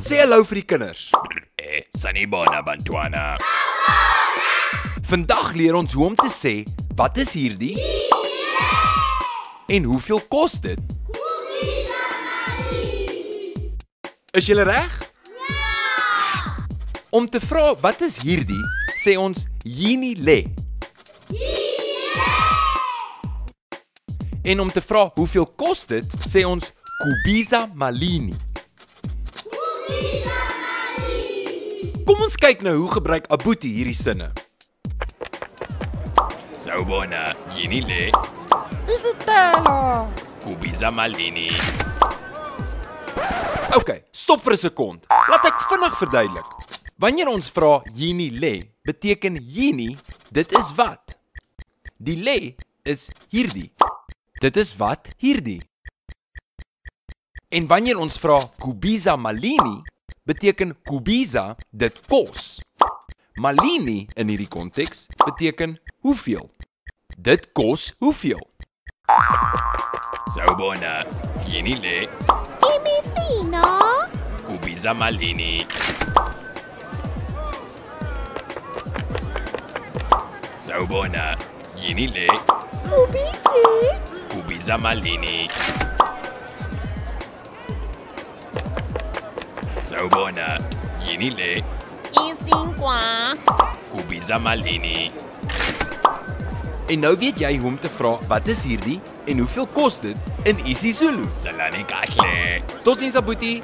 Sê hallo vir die kinders. Sanibona Bantwana. Vandag leer ons hoe om te sê, wat is hierdie? En hoeveel kos dit? Is julle reg? Ja! Om te vra wat is hierdie, sê ons Yini le. En om te vra hoeveel kos dit, sê ons Kubiza malini. Kom ons kyk nou hoe gebruik Abuti hierdie sinne. Sawubona, yini le? Isitelo. Kubiza malini. OK, stop vir 'n sekond. Laat ek vinnig verduidelik. Wanneer ons vra Yini le, beteken Yini, dit is wat? Die le is hierdie. Dit is wat hierdie. En wanneer ons vra Kubiza malini, beteken Kubiza dit kos. Malini in hierdie konteks beteken hoeveel. Dit kos hoeveel. Sawubona, yini le? Imifino. Kubiza malini. Sawubona, yini le? Ubisi. Kubiza malini. Sawubona, yini le? Isinkwa. Kubiza malini. En nou weet jy hoe om te vra wat is hierdie en hoeveel kos dit in isiZulu. Salani kahle. Totsiens Abuti.